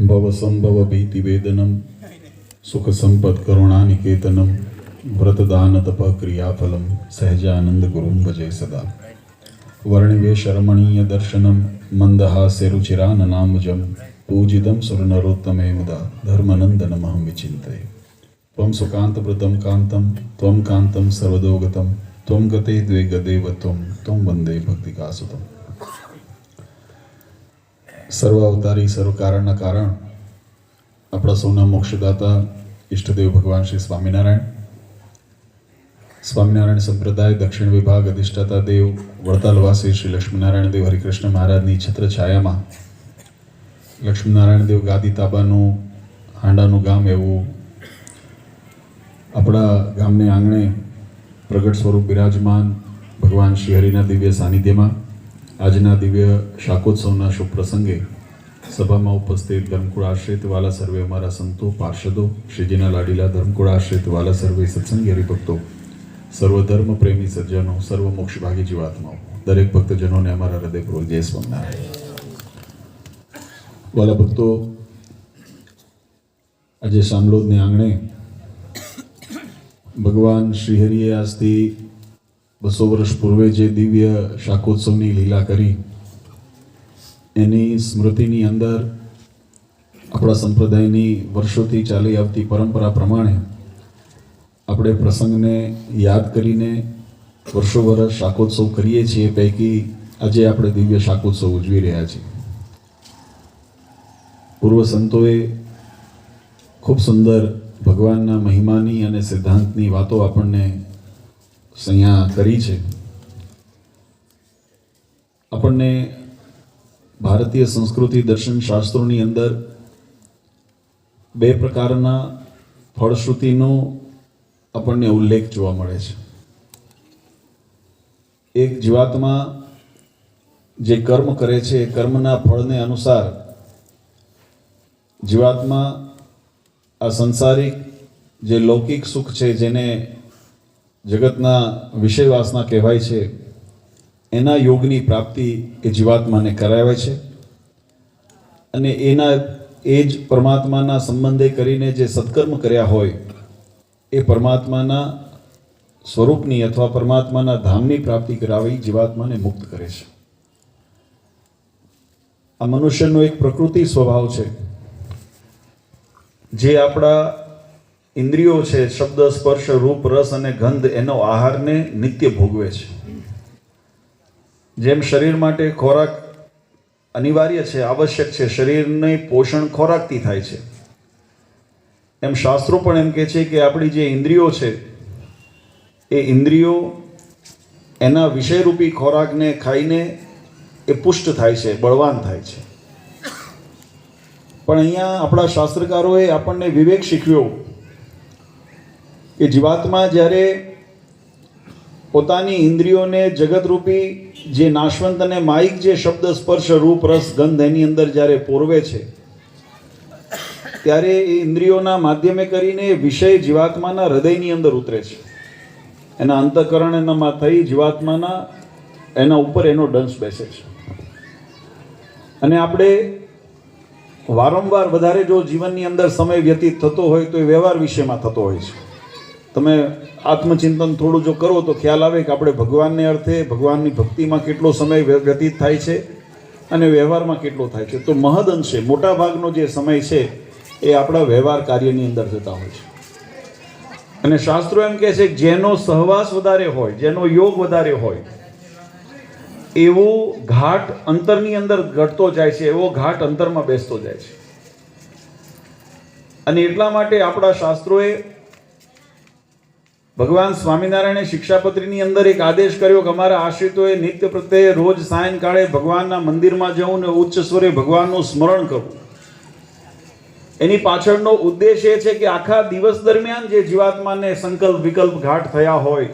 भवसंभव भीतिवेदनम सुख संपद करुणानिकेतनम व्रतदान तप क्रियाफलम सहजानंद गुरुं भजे सदा वर्णिवेश रमणीय दर्शनम मंदहास्य रुचिराननाम्बुजं पूजितं सुरनरोत्तमे मुदा धर्मनन्दनमहं विचिन्तये त्वं सुकान्तवृतं कान्तं त्वं कान्तं सर्वदोगतं त्वं गते द्वे गदेव त्वं वन्दे भक्तिकासुतम्। सर्व अवतारी सर्व कारणना कारण अपना सौना मोक्षदाता इष्टदेव भगवान श्री स्वामीनारायण संप्रदाय दक्षिण विभाग अधिष्ठाता देव वड़तालवासी श्री लक्ष्मीनारायण देव हरिकृष्ण महाराजनी छत्र छायामां लक्ष्मीनारायण देव गादी ताबानु हांडानु गाम एवं अपना गामने आंगणे प्रगट स्वरूप विराजमान भगवान श्री हरिना दिव्य सानिध्य में आजना दिव्य शाकोत्सवना शुभ प्रसंगे सभा में उपस्थित धर्मकुळ आश्रित वाला सर्वे अमारा संतो पार्षदों श्रीजीना लाडीला धर्मकुळ आश्रित वाला सर्वे सत्संगी हरिभक्तों सर्व धर्म प्रेमी सज्जनों सर्व मोक्षभागी जीवात्माओं दरेक भक्तजनों ने अमारा हृदयपूर्वक जय स्वामीनारायण। वाला भक्तों आज शामलोद ने आंगणे भगवान श्रीहरिए आजथी 200 वर्ष पूर्वे जे दिव्य शाकोत्सवनी लीला करी एनी स्मृतिनी अंदर अपना संप्रदायनी वर्षोथी चाली आवती परंपरा प्रमाणे આપણે પ્રસંગને યાદ કરીને વર્ષો વર્ષ શાકોત્સવ કરીએ છીએ। પૈકી આજે આપણે દિવ્ય શાકોત્સવ ઉજવી રહ્યા છીએ। પૂર્વ સંતોએ ખૂબ સુંદર ભગવાનના મહિમાની અને સિદ્ધાંતની વાતો આપણને અહીંયા કરી છે। આપણને ભારતીય સંસ્કૃતિ દર્શન શાસ્ત્રોની અંદર બે પ્રકારના ફળશ્રુતિનો આપણને ઉલ્લેખ જોવા મળે છે। એક જીવાત્મા જે કર્મ કરે છે કર્મના ફળને અનુસાર જીવાત્મા આ સંસારિક જે લૌકિક સુખ છે જેને જગતના વિષય વાસના કહેવાય છે એના યોગની પ્રાપ્તિ એ જીવાત્માને કરાવે છે અને એના એ જ પરમાત્માના સંબંધે કરીને જે સત્કર્મ કર્યા હોય એ પરમાત્માના સ્વરૂપની અથવા પરમાત્માના ધામની પ્રાપ્તિ કરાવી જીવાત્માને મુક્ત કરે છે। આ મનુષ્યનો એક પ્રકૃતિ સ્વભાવ છે જે આપણા ઇન્દ્રિયો છે શબ્દ સ્પર્શ રૂપ રસ અને ગંધ એનો આહારને નિત્ય ભોગવે છે। જેમ શરીર માટે ખોરાક અનિવાર્ય છે આવશ્યક છે શરીરને પોષણ ખોરાકથી થાય છે એમ શાસ્ત્રો પણ એમ કહે છે કે આપણી જે ઇન્દ્રિયો છે એ ઇન્દ્રિયો એના વિષયરૂપી ખોરાકને ખાઈને એ પુષ્ટ થાય છે બળવાન થાય છે। પણ અહીંયા આપણા શાસ્ત્રકારોએ આપણને વિવેક શીખવ્યો કે જીવાત્મા જ્યારે પોતાની ઇન્દ્રિયોને જગતરૂપી જે નાશવંત અને માયિક જે શબ્દ સ્પર્શ રૂપ રસ ગંધ એની અંદર જ્યારે પોરવે છે ત્યારે એ ઇન્દ્રિયોના માધ્યમે કરીને વિષય જીવાત્માના હૃદયની અંદર ઉતરે છે એના અંતઃકરણમાં થઈ જીવાત્માના એના ઉપર એનો દંશ બેસે છે। અને આપણે વારંવાર વધારે જો જીવનની અંદર સમય વ્યતીત થતો હોય તો એ વ્યવહાર વિષયમાં થતો હોય છે। તમે આત્મચિંતન થોડું જો કરો તો ખ્યાલ આવે કે આપણે ભગવાનને અર્થે ભગવાનની ભક્તિમાં કેટલો સમય વ્યતીત થાય છે અને વ્યવહારમાં કેટલો થાય છે। તો મહદઅંશે મોટા ભાગનો જે સમય છે એ આપણા વ્યવહાર કાર્યની અંદર જતા હોય છે। અને શાસ્ત્રો એમ કહે છે કે જેનો સહવાસ વધારે હોય જેનો યોગ વધારે હોય એવો ઘાટ અંતરની અંદર ઘટતો જાય છે એવો ઘાટ અંતરમાં બેસતો જાય છે। અને એટલા માટે આપણા શાસ્ત્રોએ ભગવાન સ્વામિનારાયણે શિક્ષાપત્રીની અંદર એક આદેશ કર્યો કે અમારા આશ્રિતોએ નિત્ય પ્રત્યે રોજ સાયંકાળે ભગવાનના મંદિરમાં જવું ને ઉચ્ચ સ્વરે ભગવાનનું સ્મરણ કરવું। એની પાછળનો ઉદ્દેશ એ છે કે આખા દિવસ દરમિયાન જે જીવાત્માને સંકલ્પ વિકલ્પ ઘાટ થયા હોય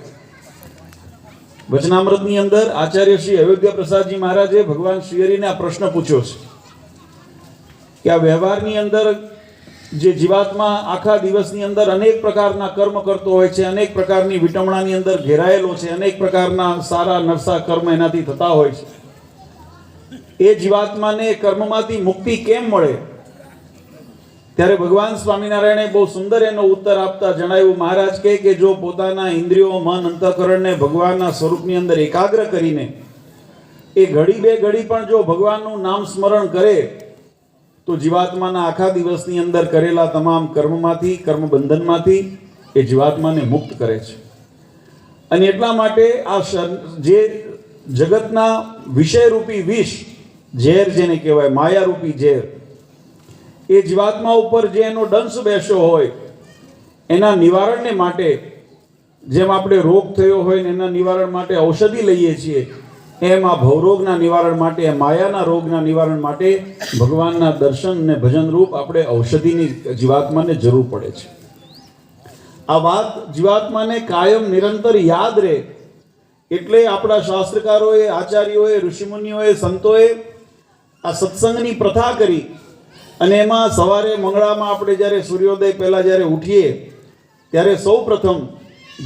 વચનામૃતની અંદર આચાર્ય શ્રી અયોધ્યા પ્રસાદજી મહારાજે ભગવાન શ્રીહરિને આ પ્રશ્ન પૂછ્યો છે કે આ વ્યવહારની અંદર જે જીવાત્મા આખા દિવસની અંદર અનેક પ્રકારના કર્મ કરતો હોય છે અનેક પ્રકારની વિટમણાની અંદર ઘેરાયેલો છે અનેક પ્રકારના સારા નરસા કર્મ એનાથી થતા હોય છે એ જીવાત્માને કર્મમાંથી મુક્તિ કેમ મળે ત્યારે ભગવાન સ્વામિનારાયણે બહુ સુંદર એનો ઉત્તર આપતા જણાવ્યું, મહારાજ કહે કે જો પોતાના ઇન્દ્રિયો, મન, અંતઃકરણને ભગવાનના સ્વરૂપની અંદર એકાગ્ર કરીને એ ઘડી બે ઘડી પણ જો ભગવાનનું નામ સ્મરણ કરે તો જીવાત્માના આખા દિવસની અંદર કરેલા તમામ કર્મમાંથી, કર્મ બંધનમાંથી એ જીવાત્માને મુક્ત કરે છે. અને એટલા માટે આ જે જગતના વિષયરૂપી વિષ, ઝેર જેને કહેવાય, માયારૂપી ઝેર, એ જીવાત્મા ઉપર જે એનો દંશ બેસ્યો હોય એના નિવારણને માટે, જેમ આપણે રોગ થયો હોય ને એના નિવારણ માટે ઔષધિ લઈએ છીએ, એમ આ ભવરોગના નિવારણ માટે, માયાના રોગના નિવારણ માટે ભગવાનના દર્શન અને ભજન રૂપ આપણે ઔષધિની જીવાત્માને જરૂર પડે છે. આ વાત જીવાત્માને કાયમ નિરંતર યાદ રહે એટલે આપણા શાસ્ત્રકારોએ, આચાર્યોએ, ઋષિમુનિઓએ, સંતોએ આ સત્સંગની પ્રથા કરી. અને એમાં સવારે મંગળામાં આપણે જ્યારે સૂર્યોદય પહેલાં જ્યારે ઉઠીએ ત્યારે સૌ પ્રથમ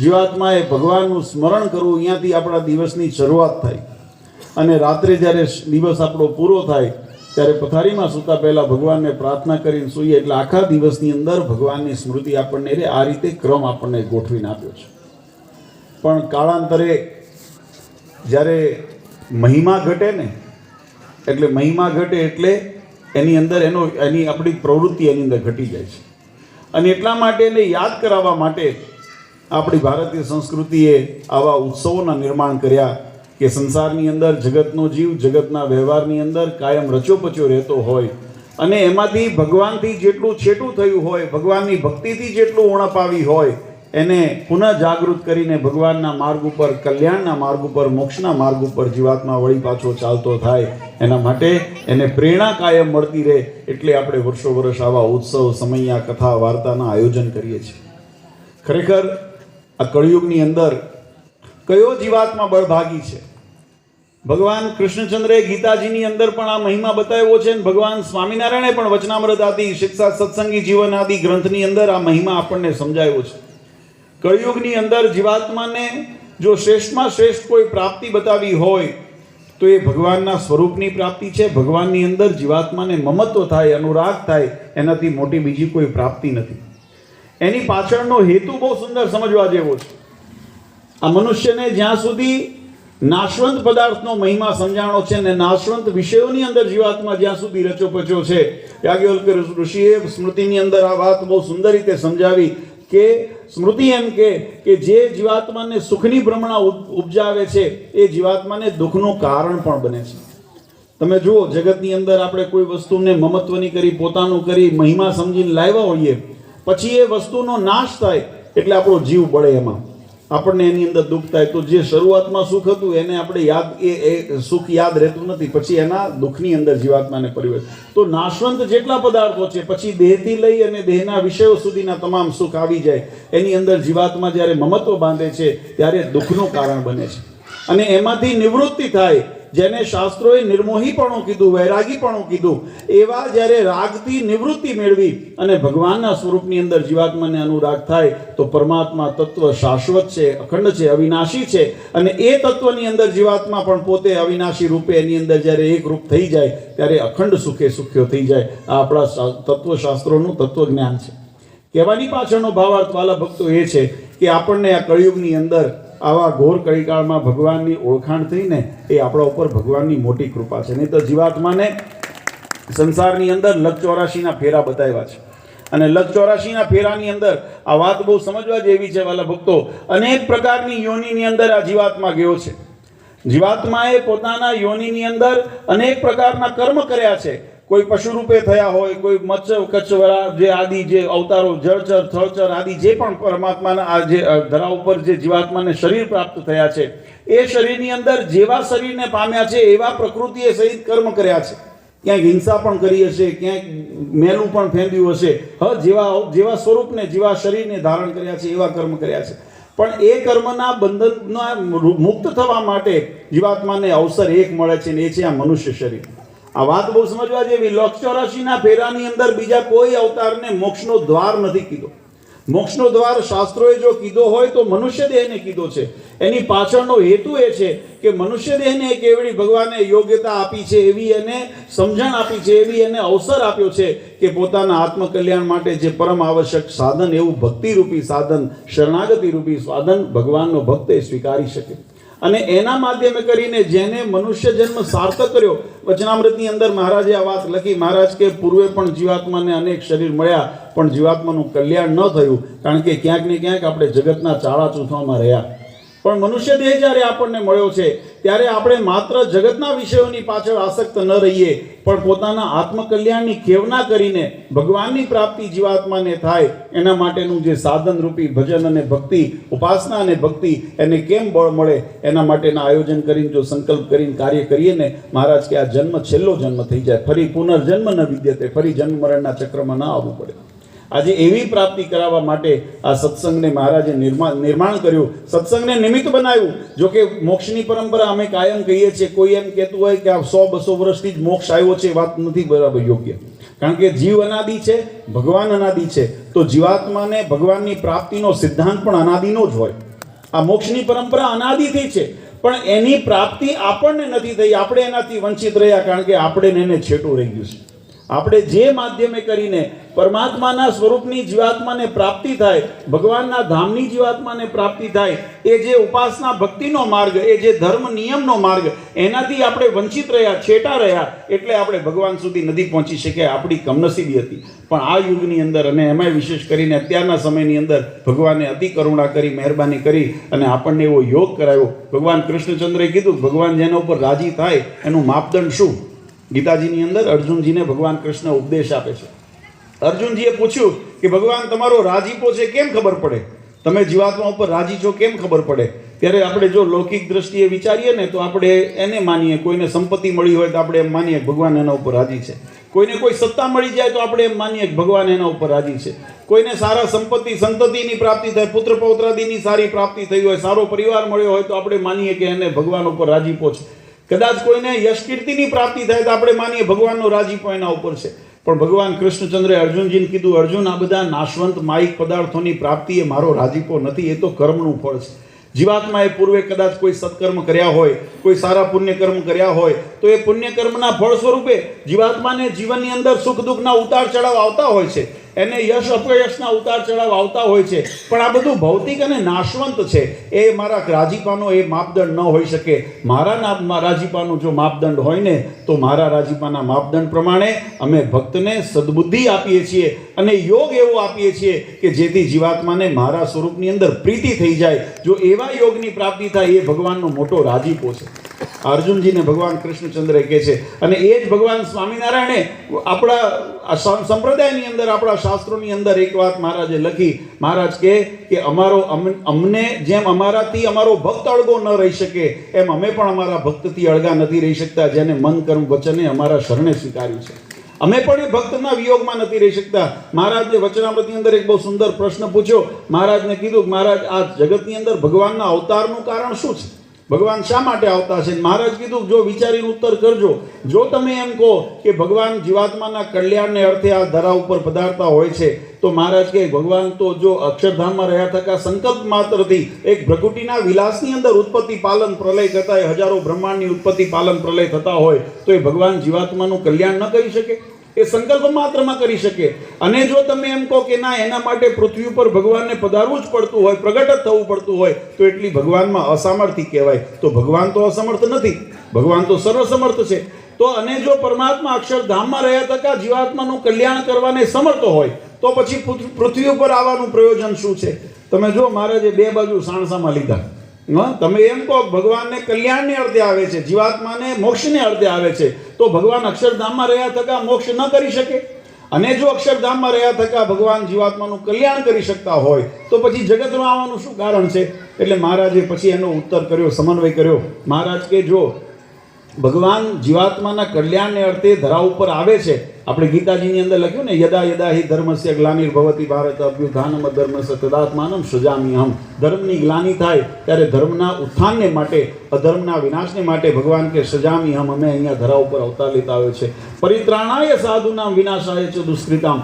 જીવાત્માએ ભગવાનનું સ્મરણ કરવું, અહીંયાથી આપણા દિવસની શરૂઆત થાય. અને રાત્રે જ્યારે દિવસ આપણો પૂરો થાય ત્યારે પથારીમાં સૂતા પહેલાં ભગવાનને પ્રાર્થના કરીને સૂઈએ એટલે આખા દિવસની અંદર ભગવાનની સ્મૃતિ આપણને રહે. આ રીતે ક્રમ આપણને ગોઠવીને આપ્યો છે. પણ કાળાંતરે જ્યારે મહિમા ઘટે ને, એટલે મહિમા ઘટે એટલે એની અંદર એની આપણી પ્રવૃત્તિ એની અંદર ઘટી જાય છે. અને એટલા માટે એને યાદ કરાવવા માટે આપણી ભારતીય સંસ્કૃતિએ આવા ઉત્સવોના નિર્માણ કર્યા કે સંસારની અંદર જગતનો જીવ જગતના વ્યવહારની અંદર કાયમ રચોપચો રહેતો હોય અને એમાંથી ભગવાનથી જેટલું છેટું થયું હોય, ભગવાનની ભક્તિથી જેટલું ઉણપ આવી હોય, એને પુનઃ જાગૃત કરીને ભગવાનના માર્ગ ઉપર, કલ્યાણના માર્ગ ઉપર, મોક્ષના માર્ગ ઉપર જીવાત્મા વળી પાછો ચાલતો થાય, એના માટે એને પ્રેરણા કાયમ મળતી રહે. એટલે આપણે વર્ષો વર્ષ આવા ઉત્સવ, સમૈયા, કથા, વાર્તાના આયોજન કરીએ છીએ. ખરેખર આ કળિયુગની અંદર કયો જીવાત્મા બળભાગી છે? ભગવાન કૃષ્ણચંદ્રે ગીતાજીની અંદર પણ આ મહિમા બતાવ્યો છે અને ભગવાન સ્વામિનારાયણે પણ વચનામૃત આદિ, શિક્ષા, સત્સંગી જીવન આદિ ગ્રંથની અંદર આ મહિમા આપણને સમજાવ્યો છે. કળિયુગની અંદર જીવાત્માને જો શ્રેષ્ઠમાં શ્રેષ્ઠ કોઈ પ્રાપ્તિ બતાવી હોય તો એ ભગવાનના સ્વરૂપની પ્રાપ્તિ છે. ભગવાનની અંદર જીવાત્માને મમત્વ થાય, અનુરાગ થાય, એનાથી મોટી બીજી કોઈ પ્રાપ્તિ નથી. એની પાછળનો હેતુ બહુ સુંદર સમજવા જેવો છે. આ મનુષ્યને જ્યાં સુધી નાશવંત પદાર્થનો મહિમા સમજાણો છે ને નાશવંત વિષયોની અંદર જીવાત્મા જ્યાં સુધી રચોપચો છે, યાજ્ઞવલ્ક્ય ઋષિએ સ્મૃતિની અંદર આ વાત બહુ સુંદર રીતે સમજાવી કે સ્મૃતિ એમ કે જે જીવાત્માને સુખની ભ્રમણા ઉપજાવે છે એ જીવાત્માને દુઃખનું કારણ પણ બને છે. તમે જુઓ, જગતની અંદર આપણે કોઈ વસ્તુને મમત્વની કરી, પોતાનું કરી, મહિમા સમજીને લાવ્યા હોઈએ, પછી એ વસ્તુનો નાશ થાય એટલે આપણો જીવ બળે, એમાં આપણને એની અંદર દુઃખ થાય. તો જે શરૂઆતમાં સુખ હતું એને આપણે યાદ, એ સુખ યાદ રહેતું નથી, પછી એના દુઃખની અંદર જીવાત્માને પરિવર્તન. તો નાશવંત જેટલા પદાર્થો છે, પછી દેહથી લઈ અને દેહના વિષયો સુધીના તમામ સુખ આવી જાય, એની અંદર જીવાત્મા જ્યારે મમત્વ બાંધે છે ત્યારે દુઃખનું કારણ બને છે. અને એમાંથી નિવૃત્તિ થાય, જેને શાસ્ત્રોએ નિર્મોહીપણું કીધું, વૈરાગીપણું કીધું, એવા જ્યારે રાગથી નિવૃત્તિ મેળવી અને ભગવાનના સ્વરૂપની અંદર જીવાત્માને અનુરાગ થાય તો પરમાત્મા તત્વ શાશ્વત છે, અખંડ છે, અવિનાશી છે. અને એ તત્વની અંદર જીવાત્મા પણ પોતે અવિનાશી રૂપે એની અંદર જ્યારે એક રૂપ થઈ જાય ત્યારે અખંડ સુખે સુખ્યો થઈ જાય. આ આપણા તત્વશાસ્ત્રોનું તત્વજ્ઞાન છે. કહેવાની પાછળનો ભાવાર્થ વાલા ભક્તો એ છે કે આપણને આ કળિયુગની અંદર આવા ઘોર કળીકાળમાં ભગવાનની ઓળખાણ થઈને એ આપણા ઉપર ભગવાનની મોટી કૃપા છે. નહીં તો જીવાત્માને સંસારની અંદર લખ 84ના ફેરા બતાવ્યા છે. અને લખ 84ના ફેરાની અંદર આ વાત બહુ સમજવા જેવી છે વાલા ભક્તો. અનેક પ્રકારની યોનિની અંદર આ જીવાત્મા ગયો છે. જીવાત્માએ પોતાના યોનિની અંદર અનેક પ્રકારના કર્મ કર્યા છે. કોઈ પશુ રૂપે થયા હોય, કોઈ મત્સ્ય, કચ્છવરા, જે આદિ જે અવતારો, જળચર, થળચર આદિ જે પણ પરમાત્માના આ જે ધરા ઉપર જે જીવાત્માને શરીર પ્રાપ્ત થયા છે, એ શરીરની અંદર જેવા શરીરને પામ્યા છે એવા પ્રકૃતિએ સહિત કર્મ કર્યા છે. ક્યાંક હિંસા પણ કરી હશે, ક્યાંક મેલું પણ ફેંદ્યું હશે, જેવા સ્વરૂપને, જેવા શરીરને ધારણ કર્યા છે એવા કર્મ કર્યા છે. પણ એ કર્મના બંધનના મુક્ત થવા માટે જીવાત્માને અવસર એક મળે છે ને એ છે આ મનુષ્ય શરીર. આ વાત બહુ સમજવા જેવી. લખ 84ના ફેરાની અંદર બીજા કોઈ અવતારને મોક્ષનો દ્વાર નથી કીધો. મોક્ષનો દ્વાર શાસ્ત્રોએ જો કીધો હોય તો મનુષ્ય દેહને કીધો છે. એની પાછળનો હેતુ એ છે કે મનુષ્ય દેહને એક એવી ભગવાને યોગ્યતા આપી છે, એવી એને સમજણ આપી છે, એવી એને અવસર આપ્યો છે કે પોતાના આત્મકલ્યાણ માટે જે પરમ આવશ્યક સાધન, એવું ભક્તિરૂપી સાધન, શરણાગતિરૂપી સાધન ભગવાનનો ભક્ત એ સ્વીકારી શકે. અને એના માધ્યમે કરીને જેને મનુષ્ય જન્મ સાર્થક કર્યો, વચનામૃતની અંદર મહારાજે આ વાત લખી. મહારાજ કે પૂર્વે પણ જીવાત્માને અનેક શરીર મળ્યા, પણ જીવાત્માનું કલ્યાણ ન થયું, કારણ કે ક્યાંક ને ક્યાંક આપણે જગતના ચાળા ચૂથવામાં રહ્યા. પણ મનુષ્ય દેહ જ્યારે આપણને મળ્યો છે ત્યારે આપણે માત્ર જગતના વિષયોની પાછળ આસક્ત ન રહીએ, પણ પોતાના આત્મકલ્યાણની ખેવના કરીને ભગવાનની પ્રાપ્તિ જીવાત્માને થાય એના માટેનું જે સાધન રૂપી ભજન અને ભક્તિ, ઉપાસના અને ભક્તિ, એને કેમ બળ મળે એના માટેના આયોજન કરીને જો સંકલ્પ કરીને કાર્ય કરીએ ને, મહારાજ કે આ જન્મ છેલ્લો જન્મ થઈ જાય, ફરી પુનર્જન્મ ન વિદ્યતે, ફરી જન્મ મરણના ચક્રમાં ન આવવું પડે. આજે એવી પ્રાપ્તિ કરાવવા માટે આ સત્સંગને મહારાજે નિર્માણ કર્યું, સત્સંગને નિમિત્ત બનાવ્યું. જો કે મોક્ષની પરંપરા અમે કાયમ કહીએ છીએ. કોઈ એમ કહેતું હોય કે આ 100-200 વર્ષથી જ મોક્ષ આવ્યો છે, વાત નથી બરાબર યોગ્ય. કારણ કે જીવ અનાદિ છે, ભગવાન અનાદિ છે, તો જીવાત્માને ભગવાનની પ્રાપ્તિનો સિદ્ધાંત પણ અનાદિનો જ હોય. આ મોક્ષની પરંપરા અનાદિથી છે, પણ એની પ્રાપ્તિ આપણને નથી થઈ. આપણે એનાથી વંચિત રહ્યા, કારણ કે આપણે એને છેટું રહી ગયું છે. આપણે જે માધ્યમે કરીને પરમાત્માના સ્વરૂપની જીવાત્માને પ્રાપ્તિ થાય, ભગવાનના ધામની જીવાત્માને પ્રાપ્તિ થાય, એ જે ઉપાસના ભક્તિનો માર્ગ, એ જે ધર્મ નિયમનો માર્ગ, એનાથી આપણે વંચિત રહ્યા, છેટા રહ્યા, એટલે આપણે ભગવાન સુધી નથી પહોંચી શક્યા. આપણી કમનસીબી હતી. પણ આ યુગની અંદર, અને એમાંય વિશેષ કરીને અત્યારના સમયની અંદર, ભગવાને અતિ કરુણા કરી, મહેરબાની કરી અને આપણને એવો યોગ કરાવ્યો. ભગવાન કૃષ્ણચંદ્રએ કીધું ભગવાન જેના ઉપર રાજી થાય એનું માપદંડ શું? ગીતાજીની અંદર અર્જુનજીને ભગવાન કૃષ્ણ ઉપદેશ આપે છે. અર્જુનજીએ પૂછ્યું કે ભગવાન તમારો રાજીપો છે કેમ ખબર પડે? તમે જીવાત્મા ઉપર રાજી છો કેમ ખબર પડે? ત્યારે આપણે જો લૌકિક દ્રષ્ટિએ વિચારીએ ને તો આપણે એને માનીએ. કોઈને સંપત્તિ મળી હોય તો આપણે એમ માનીએ કે ભગવાન એના ઉપર રાજી છે. કોઈને કોઈ સત્તા મળી જાય તો આપણે એમ માનીએ કે ભગવાન એના ઉપર રાજી છે. કોઈને સારા સંપત્તિ સંતતિની પ્રાપ્તિ થાય, પુત્ર પૌત્રાદિની સારી પ્રાપ્તિ થઈ હોય, સારો પરિવાર મળ્યો હોય તો આપણે માનીએ કે એને ભગવાન ઉપર રાજીપો છે. કદાચ કોઈને યશ કીર્તિની પ્રાપ્તિ થાય તો આપણે માનીએ ભગવાનનો રાજીપો એના ઉપર છે. પણ ભગવાન કૃષ્ણચંદ્રે અર્જુનજીને કીધું, અર્જુન, આ બધા નાશવંત માયિક પદાર્થોની પ્રાપ્તિ એ મારો રાજીપો નથી, એ તો કર્મનું ફળ છે. જીવાત્માએ પૂર્વે કદાચ કોઈ સત્કર્મ કર્યા હોય, કોઈ સારા પુણ્યકર્મ કર્યા હોય, તો એ પુણ્યકર્મના ફળ સ્વરૂપે જીવાત્માને જીવનની અંદર સુખ દુઃખના ઉતાર ચઢાવ આવતા હોય છે, એને યશ અપયશના ઉતાર ચઢાવ આવતા હોય છે. પણ આ બધું ભૌતિક અને નાશવંત છે. એ મારા રાજીપાનો એ માપદંડ ન હોઈ શકે. મારા રાજીપાનો જો માપદંડ હોય ને, તો મારા રાજીપાના માપદંડ પ્રમાણે અમે ભક્તને સદબુદ્ધિ આપીએ છીએ અને યોગ એવો આપીએ છીએ કે જેથી જીવાત્માને મારા સ્વરૂપની અંદર પ્રીતિ થઈ જાય. જો એવા યોગની પ્રાપ્તિ થાય, એ ભગવાનનો મોટો રાજીપો છે. અર્જુનજીને ભગવાન કૃષ્ણચંદ્ર કહે છે. અને એ જ ભગવાન સ્વામિનારાયણે આપણા સંપ્રદાયની અંદર, આપણા શાસ્ત્રોની અંદર એક વાત મહારાજે લખી. મહારાજ કહે કે અમને જેમ અમારાથી અમારો ભક્ત અળગો ન રહી શકે, એમ અમે પણ અમારા ભક્તથી અળગા નથી રહી શકતા, જેને મન કર્મ વચને અમારા શરણે સ્વીકાર્યું છે. અમે પણ એ ભક્તના વિયોગમાં નથી રહી શકતા. મહારાજે વચનામૃતની અંદર એક બહુ સુંદર પ્રશ્ન પૂછ્યો. મહારાજને કીધું કે મહારાજ, આ જગતની અંદર ભગવાનના અવતારનું કારણ શું છે? ભગવાન શા માટે આવતા છે? મહારાજ કીધું, જો વિચારીને ઉત્તર કરજો. જો તમે એમ કહો કે ભગવાન જીવાત્માના કલ્યાણને અર્થે આ ધરા ઉપર પધારતા હોય છે, તો મહારાજ કહે ભગવાન તો જો અક્ષરધામમાં રહ્યા થકા સંકલ્પ માત્રથી એક ભ્રકુટીના વિલાસની અંદર ઉત્પત્તિ પાલન પ્રલય થતા હોય, હજારો બ્રહ્માંડની ઉત્પત્તિ પાલન પ્રલય થતા હોય, તો એ ભગવાન જીવાત્માનું કલ્યાણ ન કરી શકે? એ સંકલ્પ માત્રમાં કરી શકે. અને જો તમે એમ કહો કે ના, એના માટે પૃથ્વી ઉપર ભગવાનને પધારવું જ પડતું હોય, પ્રગટ જ થવું પડતું હોય, તો એટલી ભગવાનમાં અસામર્થ્ય કહેવાય. તો ભગવાન તો અસમર્થ નથી, ભગવાન તો સર્વસમર્થ છે. તો અને જો પરમાત્મા અક્ષરધામમાં રહ્યા થકા જીવાત્માનું કલ્યાણ કરવાને સમર્થ હોય, તો પછી પૃથ્વી ઉપર આવવાનું પ્રયોજન શું છે? તમે જો મહારાજે બે બાજુ સાણસામાં લીધા. તમે એમ કહો ભગવાનને કલ્યાણને અર્થે આવે છે, જીવાત્માને મોક્ષને અર્થે આવે છે, તો ભગવાન અક્ષરધામમાં રહ્યા થકા મોક્ષ ન કરી શકે? અને જો અક્ષરધામમાં રહ્યા થકા ભગવાન જીવાત્માનું કલ્યાણ કરી શકતા હોય, તો પછી જગતમાં આવવાનું શું કારણ છે? એટલે મહારાજે પછી એનો ઉત્તર કર્યો, સમન્વય કર્યો. મહારાજ કે જો ભગવાન જીવાત્માના કલ્યાણને અર્થે ધરા ઉપર આવે છે, આપણે ગીતાજીની અંદર લખ્યું ને, યદા યદા હિ ધર્મસ્ય ગ્લાનિર્ભવતિ ભારત અભ્યુત્થાનમ અધર્મસ્ય તદાત્માનમ સૃજામ્યહમ. ધર્મની ગ્લાનિ થાય ત્યારે ધર્મના ઉત્થાનને માટે, અધર્મના વિનાશને માટે ભગવાન કે સજામ્યહમ, અમે અહીંયા ધરા ઉપર અવતાર લેતા આવ્યો છે. પરિત્રાણાય સાધુનામ વિનાશાય ચ દુષ્કૃતામ.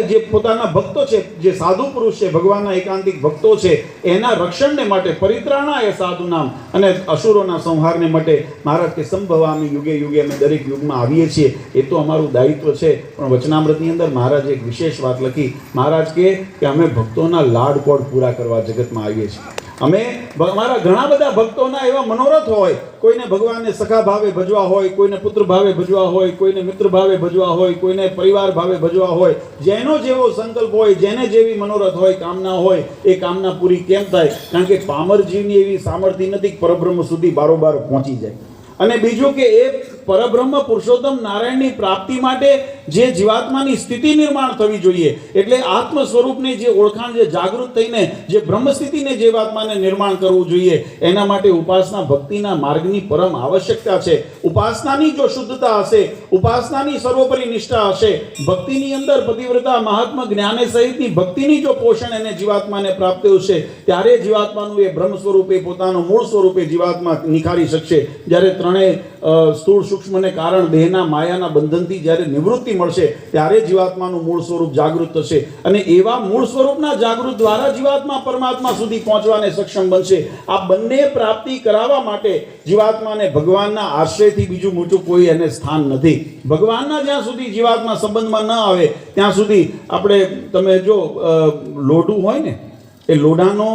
જે પોતાના ભક્તો છે, જે સાધુ પુરુષ છે, ભગવાનના એકાંતિક ભક્તો છે, એના રક્ષણને માટે પરિત્રાણાય સાધુનામ, અને અસુરોના સંહારને માટે મહારાજ કે સંભવામી યુગે યુગે, અમે દરેક યુગમાં આવીએ છીએ. એ તો અમારું દાયિત્વ છે. પણ વચનામૃતની અંદર મહારાજે એક વિશેષ વાત લખી. મહારાજ કે અમે ભક્તોના લાડકોડ પૂરા કરવા જગતમાં આવીએ છીએ. અમે અમારા ઘણા બધા ભક્તોના એવા મનોરથ હોય, કોઈને ભગવાનને સખા ભાવે ભજવા હોય, કોઈને પુત્ર ભાવે ભજવા હોય, કોઈને મિત્ર ભાવે ભજવા હોય, કોઈને પરિવાર ભાવે ભજવા હોય. જેનો જેવો સંકલ્પ હોય, જેને જેવી મનોરથ હોય, કામના હોય, એ કામના પૂરી કેમ થાય? કારણ કે પામર જીવની એવી સામર્થ્ય નથી કે પરબ્રહ્મ સુધી બારોબાર પહોંચી જાય. અને બીજું કે એ પરબ્રહ્મ પુરુષોત્તમ નારાયણની પ્રાપ્તિ માટે જે જીવાત્માની સ્થિતિ નિર્માણ થવી જોઈએ, એટલે આત્મ સ્વરૂપની જે ઓળખાણ, જે જાગૃત થઈને જે બ્રહ્મ સ્થિતિને જીવાત્માને નિર્માણ કરવું જોઈએ, એના માટે ઉપાસના ભક્તિના માર્ગની પરમ આવશ્યકતા છે. ઉપાસનાની જો શુદ્ધતા હશે, ઉપાસનાની સર્વોપરી નિષ્ઠા હશે, ભક્તિની અંદર પતિવ્રતા મહાત્મા જ્ઞાને સહિતની ભક્તિની જો પોષણ એને જીવાત્માને પ્રાપ્ત હશે, ત્યારે જીવાત્માનું એ બ્રહ્મ સ્વરૂપે, પોતાનું મૂળ સ્વરૂપે જીવાત્મા નિખારી શકશે. જ્યારે ત્રણેય સ્થૂળ સૂક્ષ્મ ને કારણ દેહના માયાના બંધનથી જ્યારે નિવૃત્તિ મળશે, ત્યારે જીવાત્માનું મૂળ સ્વરૂપ જાગૃત થશે. અને એવા મૂળ સ્વરૂપના જાગૃત દ્વારા જીવાત્મા પરમાત્મા સુધી પહોંચવાને સક્ષમ બનશે. આ બંને પ્રાપ્તિ કરાવવા માટે જીવાત્માને ભગવાનના આશ્રયથી બીજું મોટું કોઈ એને સ્થાન નથી. ભગવાનના જ્યાં સુધી જીવાત્મા સંબંધમાં ન આવે ત્યાં સુધી આપણે, તમે જો લોઢું હોય ને, એ લોઢાનો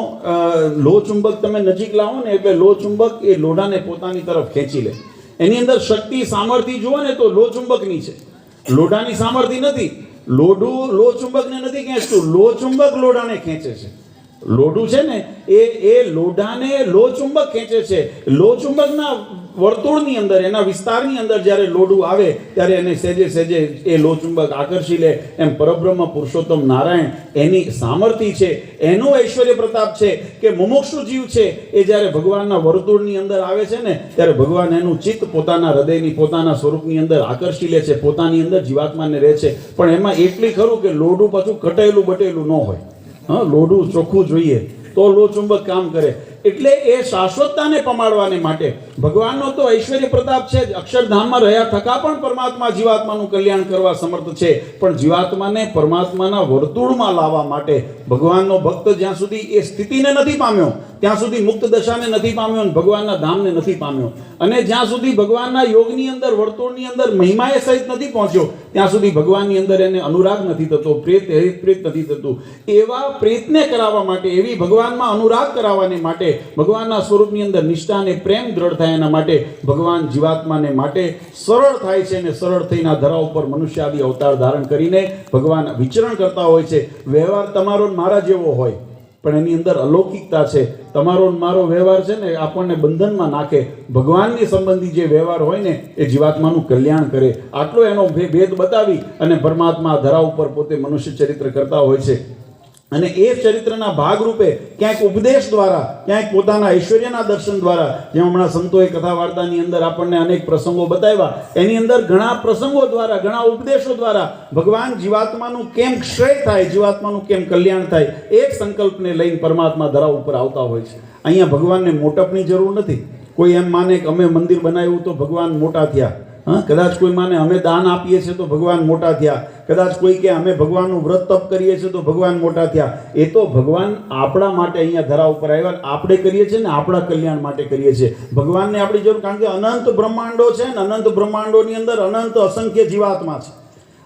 લોહ ચુંબક તમે નજીક લાવો ને, એટલે લોહ ચુંબક એ લોઢાને પોતાની તરફ ખેંચી લે. એની અંદર શક્તિ, સામર્થ્ય જુઓ ને તો લોહ ચુંબકની છે, લોઢાની સામર્થ્ય નથી. લોઢું લોહ ચુંબકને નથી ખેંચતું, લોહ ચુંબક લોઢાને ખેંચે છે. લોઢું છે ને એ લોઢાને લોહ ચુંબક ખેંચે છે. લોહ ચુંબકના વર્તુળની અંદર, એના વિસ્તારની અંદર જ્યારે લોઢું આવે ત્યારે એને સેજે સેજે એ લોહ ચુંબક આકર્ષી લે. એમ પરબ્રહ્મ પુરુષોત્તમ નારાયણ, એની સામર્થ્ય છે, એનો ઐશ્વર્ય પ્રતાપ છે કે મુમુક્ષુ જીવ છે એ જ્યારે ભગવાનના વર્તુળની અંદર આવે છે ને, ત્યારે ભગવાન એનું ચિત્ત પોતાના હૃદયની, પોતાના સ્વરૂપની અંદર આકર્ષી લે છે, પોતાની અંદર જીવાત્માને રહે છે. પણ એમાં એટલી ખરું કે લોઢું પાછું કટેલું બટેલું ન હોય. હા, લોઢું ચોખ્ખું જોઈએ તો લોહ ચુંબક કામ કરે. એટલે એ શાશ્વતતાને પમાડવાને માટે ભગવાનનો તો ઐશ્વર્ય પ્રતાપ છે જ. અક્ષરધામમાં રહ્યા થકા પણ પરમાત્મા જીવાત્માનું કલ્યાણ કરવા સમર્થ છે. પણ જીવાત્માને પરમાત્માના વર્તુળમાં લાવવા માટે ભગવાનનો ભક્ત જ્યાં સુધી એ સ્થિતિને નથી પામ્યો, ત્યાં સુધી મુક્ત દશાને નથી પામ્યો, અને ભગવાનના ધામને નથી પામ્યો, અને જ્યાં સુધી ભગવાનના યોગની અંદર, વર્તુળની અંદર મહિમાએ સહિત નથી પહોંચ્યો, ત્યાં સુધી ભગવાનની અંદર એને અનુરાગ નથી થતો, પ્રેત નથી થતું. એવા પ્રેતને કરાવવા માટે, એવી ભગવાનમાં અનુરાગ કરાવવાને માટે, ભગવાનના સ્વરૂપની અંદર નિષ્ઠા અને પ્રેમ દ્રઢ થાય એના માટે ભગવાન જીવાત્માને માટે સરળ થાય છે, અને સરળ થઈને આ ધરા ઉપર મનુષ્ય આદિ અવતાર ધારણ કરીને ભગવાન વિચરણ કરતા હોય છે. વ્યવહાર તમારો મારા જેવો હોય, પણ એની અંદર અલૌકિકતા છે. તમારો મારો વ્યવહાર છે ને આપણને બંધનમાં નાખે. ભગવાનની સંબંધી જે વ્યવહાર હોય ને એ જીવાત્માનું કલ્યાણ કરે. આટલો એનો ભેદ બતાવી અને પરમાત્મા ધરા ઉપર પોતે મનુષ્ય ચરિત્ર કરતા હોય છે. અને એ ચરિત્રના ભાગરૂપે ક્યાંક ઉપદેશ દ્વારા, ક્યાંક પોતાના ઐશ્વર્યના દર્શન દ્વારા, જેમ હમણાં સંતોએ કથા વાર્તાની અંદર આપણને અનેક પ્રસંગો બતાવ્યા, એની અંદર ઘણા પ્રસંગો દ્વારા, ઘણા ઉપદેશો દ્વારા ભગવાન જીવાત્માનું કેમ ક્ષય થાય, જીવાત્માનું કેમ કલ્યાણ થાય, એક સંકલ્પને લઈને પરમાત્મા ધરા ઉપર આવતા હોય છે. અહીંયા ભગવાનને મોટપની જરૂર નથી. કોઈ એમ માને કે અમે મંદિર બનાવ્યું તો ભગવાન મોટા થયા. હા, કદાચ કોઈ માને અમે દાન આપીએ છીએ તો ભગવાન મોટા થયા. કદાચ કોઈ કે અમે ભગવાનનું વ્રત તપ કરીએ છીએ તો ભગવાન મોટા થયા. એ તો ભગવાન આપણા માટે અહીંયા ધરા ઉપર આવ્યા, આપણે કરીએ છીએ ને આપણા કલ્યાણ માટે કરીએ છીએ. ભગવાનને આપણી જરૂર, કારણ કે અનંત બ્રહ્માંડો છે ને અનંત બ્રહ્માંડોની અંદર અનંત અસંખ્ય જીવાત્મા છે.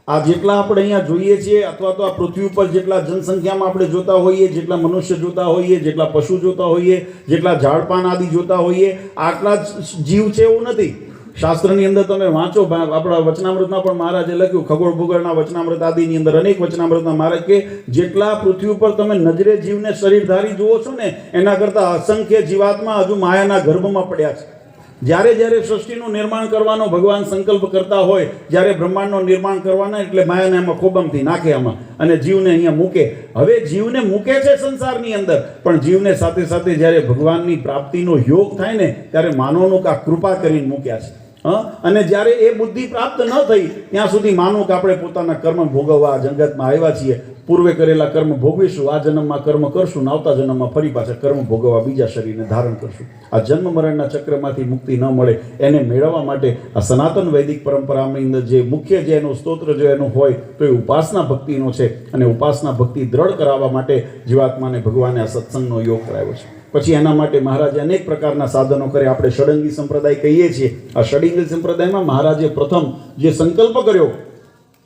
આ જેટલા આપણે અહીંયા જોઈએ છીએ, અથવા તો આ પૃથ્વી ઉપર જેટલા જનસંખ્યામાં આપણે જોતા હોઈએ, જેટલા મનુષ્ય જોતા હોઈએ, જેટલા પશુ જોતા હોઈએ, જેટલા ઝાડપાન આદિ જોતા હોઈએ, આટલા જ જીવ છે એવું નથી. શાસ્ત્રની અંદર તમે વાંચો, આપણા વચનામૃતમાં પણ મહારાજે લખ્યું, ખગોળ ભૂગોળના વચનામૃત આદિની અંદર અનેક વચનામૃતમાં મહારાજ કે જેટલા પૃથ્વી ઉપર તમે નજરે જીવને શરીરધારી જુઓ છો ને, એના કરતાં અસંખ્ય જીવાત્મા હજુ માયાના ગર્ભમાં પડ્યા છે. જ્યારે જ્યારે સૃષ્ટિનું નિર્માણ કરવાનો ભગવાન સંકલ્પ કરતા હોય, જ્યારે બ્રહ્માંડનું નિર્માણ કરવાના, એટલે માયાને એમાં ખોબમથી નાખે આમાં, અને જીવને અહીંયા મૂકે. હવે જીવને મૂકે છે સંસારની અંદર, પણ જીવને સાથે સાથે જ્યારે ભગવાનની પ્રાપ્તિનો યોગ થાય ને, ત્યારે માનવનું આ કૃપા કરીને મૂક્યા છે. અને જ્યારે એ બુદ્ધિ પ્રાપ્ત ન થઈ ત્યાં સુધી માનો કે આપણે પોતાના કર્મ ભોગવવા આ જગતમાં આવ્યા છીએ, પૂર્વે કરેલા કર્મ ભોગવીશું, આ જન્મમાં કર્મ કરશું ને આવતા જન્મમાં ફરી પાછા કર્મ ભોગવવા બીજા શરીરને ધારણ કરશું. આ જન્મ મરણના ચક્રમાંથી મુક્તિ ન મળે એને મેળવવા માટે આ સનાતન વૈદિક પરંપરાની અંદર જે મુખ્ય જે એનું સ્તોત્ર જો એનું હોય તો એ ઉપાસના ભક્તિનો છે. અને ઉપાસના ભક્તિ દ્રઢ કરાવવા માટે જીવાત્માને ભગવાને આ સત્સંગનો યોગ કરાવ્યો છે. પછી એના માટે મહારાજે અનેક પ્રકારના સાધનો કરે. આપણે ષડંગી સંપ્રદાય કહીએ છીએ. આ ષડંગી સંપ્રદાયમાં મહારાજે પ્રથમ જે સંકલ્પ કર્યો,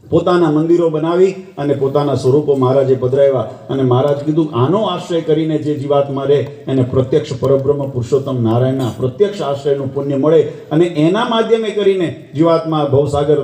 પોતાના મંદિરો બનાવી અને પોતાના સ્વરૂપો મહારાજે પધરાવ્યા. અને મહારાજ કીધું આનો આશ્રય કરીને જે જીવાત્મા રહે એને પ્રત્યક્ષ પરબ્રહ્મ પુરુષોત્તમ નારાયણના પ્રત્યક્ષ આશ્રયનું પુણ્ય મળે અને એના માધ્યમે કરીને જીવાત્મા ભવસાગર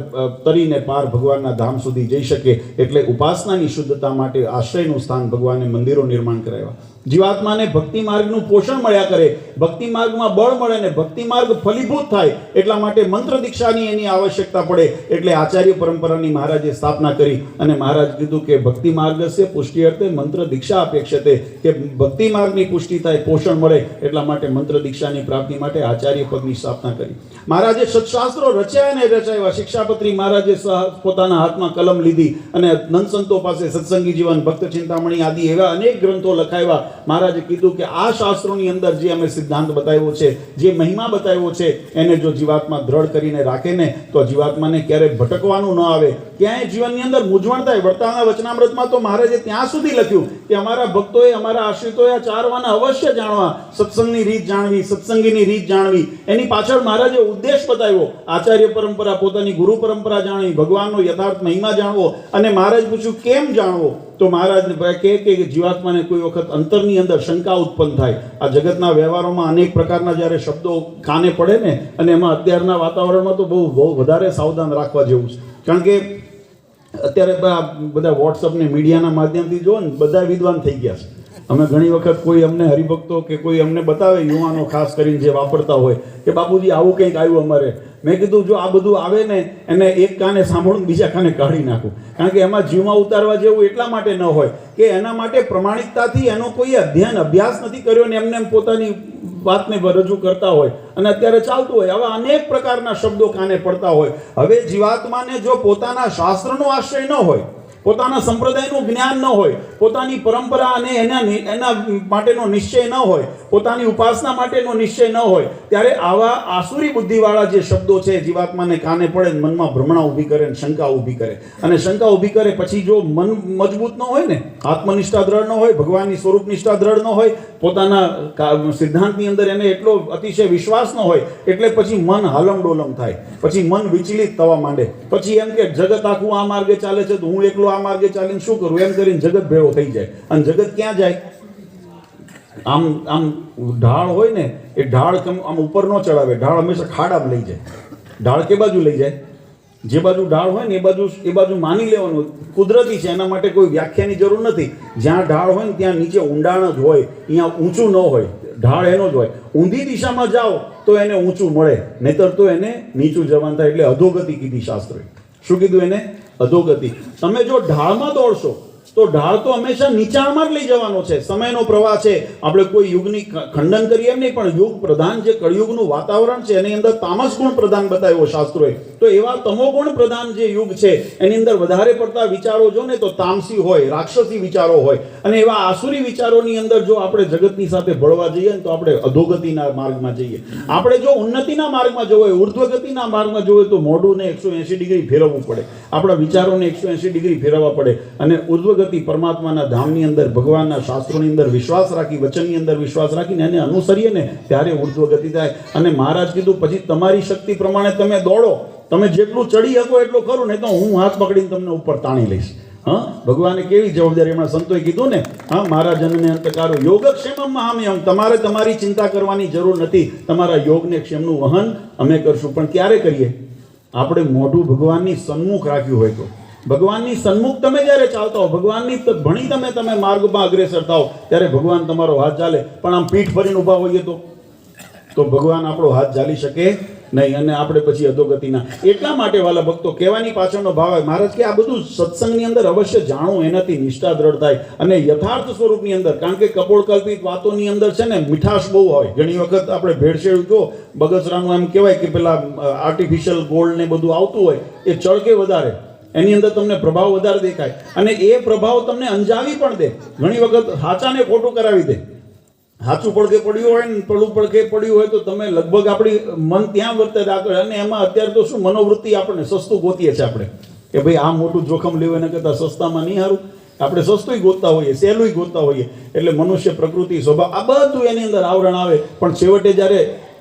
તરીને પાર ભગવાનના ધામ સુધી જઈ શકે. એટલે ઉપાસનાની શુદ્ધતા માટે આશ્રયનું સ્થાન ભગવાને મંદિરો નિર્માણ કરાવ્યા. જીવાત્માને ભક્તિ માર્ગનું પોષણ મળ્યા કરે, ભક્તિ માર્ગમાં બળ મળે ને ભક્તિ માર્ગ ફલીભૂત થાય એટલા માટે મંત્ર દીક્ષાની એની આવશ્યકતા પડે. એટલે આચાર્ય પરંપરાની મહારાજે સ્થાપના કરી અને મહારાજ કીધું કે ભક્તિ માર્ગસ્ય પુષ્ટિ અર્થે મંત્ર દીક્ષા અપેક્ષતે, કે ભક્તિ માર્ગની પુષ્ટિ થાય, પોષણ મળે એટલા માટે મંત્ર દીક્ષાની પ્રાપ્તિ માટે આચાર્ય પદની સ્થાપના કરી. મહારાજે સત્શાસ્ત્રો રચ્યા અને રચાવ્યા. શિક્ષાપત્રી મહારાજે પોતાના હાથમાં કલમ લીધી અને નંદ સંતો પાસે સત્સંગી જીવન, ભક્ત ચિંતામણી આદિ એવા અનેક ગ્રંથો લખાવ્યા. મહારાજે કીધું કે આ શાસ્ત્રોની અંદર જે અમે સિદ્ધાંત બતાવ્યો છે, જે મહિમા બતાવ્યો છે, એને જો જીવાત્મા દ્રઢ કરીને રાખે ને તો જીવાત્માને ક્યારેય ભટકવાનું ન આવે, ક્યાંય જીવનની અંદર મૂંઝવણ થાય. વર્તાના વચનામૃતમાં તો મહારાજે ત્યાં સુધી લખ્યું કે અમારા ભક્તોએ, અમારા આશ્રિતોએ આ ચાર વાના અવશ્ય જાણવા, સત્સંગની રીત જાણવી, સત્સંગીની રીત જાણવી. એની પાછળ મહારાજે ઉદ્દેશ બતાવ્યો. આચાર્ય પરંપરા, પોતાની ગુરુ પરંપરા જાણવી, ભગવાનનો યથાર્થ મહિમા જાણવો. અને મહારાજ પૂછ્યું કેમ જાણવો? તો મહારાજ કહે કે જીવાત્માને કોઈ વખત અંતરની અંદર શંકા ઉત્પન્ન થાય. આ જગતના વ્યવહારોમાં અનેક પ્રકારના જ્યારે શબ્દો કાને પડે ને, અને એમાં અત્યારના વાતાવરણમાં તો બહુ વધારે સાવધાન રાખવા જેવું છે. કારણ કે અત્યારે બધા વોટ્સઅપ ને મીડિયાના માધ્યમથી જો ને બધા વિદ્વાન થઈ ગયા છે. અમે ઘણી વખત કોઈ અમને હરિભક્તો કે કોઈ અમને બતાવે, યુવાનો ખાસ કરીને જે વાપરતા હોય, કે બાપુજી આવું કંઈક આવ્યું અમારે. મેં કીધું જો આ બધું આવે ને એને એક કાને સાંભળું બીજા કાને કાઢી નાખું. કારણ કે એમાં જીવમાં ઉતારવા જેવું એટલા માટે ન હોય કે એના માટે પ્રમાણિકતાથી એનો કોઈ અધ્યયન અભ્યાસ નથી કર્યો ને એમને પોતાની વાતને રજૂ કરતા હોય અને અત્યારે ચાલતું હોય. આવા અનેક પ્રકારના શબ્દો કાને પડતા હોય. હવે જીવાત્માને જો પોતાના શાસ્ત્રનો આશ્રય ન હોય, પોતાના સંપ્રદાયનું જ્ઞાન ન હોય, પોતાની પરંપરા અને એના માટેનો નિશ્ચય ન હોય, પોતાની ઉપાસના માટેનો નિશ્ચય ન હોય, ત્યારે આવા આસુરી બુદ્ધિવાળા જે શબ્દો છે જીવાત્માને કાને પડે, મનમાં ભ્રમણા ઊભી કરે, શંકા ઊભી કરે. અને શંકા ઊભી કરે પછી જો મન મજબૂત ન હોય ને, આત્મનિષ્ઠા દ્રઢ ન હોય, ભગવાનની સ્વરૂપ નિષ્ઠા દ્રઢ ન હોય, પોતાના સિદ્ધાંતની અંદર એને એટલો અતિશય વિશ્વાસ ન હોય, એટલે પછી મન હાલમ ડોલમ થાય, પછી મન વિચલિત થવા માંડે. પછી એમ કે જગત આખું આ માર્ગે ચાલે છે તો હું એકલો આ માર્ગે ચાલીને શું કરું, એમ કરીને જગત ભેળો થઈ જાય. અને જગત ક્યાં જાય? આમ ઢાળ હોય ને એ ઢાળ આમ ઉપર ન ચડાવે, ઢાળ હંમેશા ખાડામાં લઈ જાય. ઢાળ કે બાજુ લઈ જાય? જે બાજુ ઢાળ હોય ને એ બાજુ માની લેવાનું, કુદરતી છે, એના માટે કોઈ વ્યાખ્યાની જરૂર નથી. જ્યાં ઢાળ હોય ને ત્યાં નીચે ઊંડાણ જ હોય, અહીંયા ઊંચું ન હોય, ઢાળ એનો જ હોય. ઊંધી દિશામાં જાઓ તો એને ઊંચું મળે, નહીતર તો એને નીચું જવાનું થાય. એટલે અધોગતિ કીધી શાસ્ત્રોએ. શું કીધું એને? અધોગતિ. તમે જો ઢાળમાં દોડશો તો ઢાળ તો હંમેશા નીચાણમાં જ લઈ જવાનો છે. સમયનો પ્રવાહ છે. આપણે કોઈ યુગની ખંડન કરીએ એમ નહીં, પણ યુગ પ્રધાન જે કળિયુગનું વાતાવરણ છે એની અંદર તામસ ગુણ પ્રધાન બતાવ્યો શાસ્ત્રોએ. તો એવા તમોગુણ પ્રધાન જે યુગ છે એની અંદર વધારે પડતા વિચારો જો ને તો તામસી હોય, રાક્ષસી વિચારો હોય. અને એવા આસુરી વિચારોની અંદર જો આપણે જગતની સાથે ભળવા જઈએ ને તો આપણે અધોગતિના માર્ગમાં જઈએ. આપણે જો ઉન્નતિના માર્ગમાં જવું હોય, ઉર્ધ્વગતિના માર્ગમાં જવું હોય તો મોઢુંને 180 ડિગ્રી ફેરવવું પડે, આપણા વિચારોને 180 ડિગ્રી ફેરવવા પડે. અને ઉર્ધ્વગતિ પરમાત્માના ધામની અંદર, ભગવાનના શાસ્ત્રોની અંદર વિશ્વાસ રાખી, વચનની અંદર વિશ્વાસ રાખીને એને અનુસરીએ ને ત્યારે ઉર્ધ્વગતિ થાય. અને મહારાજ કીધું પછી તમારી શક્તિ પ્રમાણે તમે દોડો, તમે જેટલું ચડી શકો એટલું ખરું, નહીં તો હું હાથ પકડીને તમને ઉપર તાણી લઈશ. હા, ભગવાને કેવી જવાબદારી હમણાં સંતોએ કીધું ને, હા, મારા જનને અંતકારો યોગક્ષેમમ મહામ્યહમ. તમારે તમારી ચિંતા કરવાની જરૂર નથી, તમારા યોગને ક્ષેમનું વહન અમે કરશું. પણ ક્યારે કરીએ? આપણે મોઢું ભગવાનની સન્મુખ રાખ્યું હોય તો. ભગવાનની સન્મુખ તમે જ્યારે ચાલતા હો, ભગવાનની ભણી તમે માર્ગમાં અગ્રેસર થાવ ત્યારે ભગવાન તમારો હાથ ચાલે. પણ આમ પીઠ ફરીને ઊભા હોઈએ તો ભગવાન આપણો હાથ ચાલી શકે નહીં, અને આપણે પછી અધોગતિના. એટલા માટે વાલા ભક્તો કહેવાની પાછળનો ભાવ આવે મહારાજ કે આ બધું સત્સંગની અંદર અવશ્ય જાણવું, એનાથી નિષ્ઠા દ્રઢ થાય અને યથાર્થ સ્વરૂપની અંદર. કારણ કે કપોળકલ્પિત વાતોની અંદર છે ને મીઠાશ બહુ હોય. ઘણી વખત આપણે ભેળસેળ જો બગસરાનું એમ કહેવાય કે પેલા આર્ટિફિશિયલ ગોલ્ડ ને બધું આવતું હોય એ ચળકે વધારે, એની અંદર તમને પ્રભાવ વધારે દેખાય અને એ પ્રભાવ તમને અંજાવી પણ દે. ઘણી વખત સાચાને ખોટું કરાવી દે. સાચું પડકે પડ્યું હોય ને પડું પડકે પડ્યું હોય તો તમે લગભગ આપણી મન ત્યાં વર્તે રાખે. અને એમાં અત્યારે તો શું મનોવૃત્તિ આપણને સસ્તું ગોતીએ છીએ આપણે કે ભાઈ આ મોટું જોખમ લેવું એના કરતાં સસ્તામાં નહીં સારું. આપણે સસ્તું ગોતતા હોઈએ, સહેલું ગોતતા હોઈએ. એટલે મનુષ્ય પ્રકૃતિ સ્વભાવ આ બધું એની અંદર આવરણ આવે. પણ છેવટે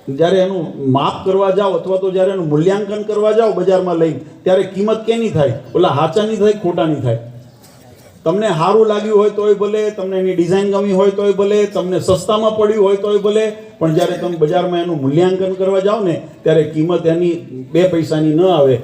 જ્યારે એનું માપ કરવા જાઓ અથવા તો જ્યારે એનું મૂલ્યાંકન કરવા જાઓ બજારમાં લઈને, ત્યારે કિંમત કેની થાય? ઓલા હાચાની થાય, ખોટાની થાય. તમને સારું લાગ્યું હોય તોય ભલે, તમને એની ડિઝાઇન ગમી હોય તોય ભલે, તમને સસ્તામાં પડ્યું હોય તોય ભલે, પણ જ્યારે તમે બજારમાં એનું મૂલ્યાંકન કરવા જાઓ ને ત્યારે કિંમત એની 2 પૈસાની ન આવે.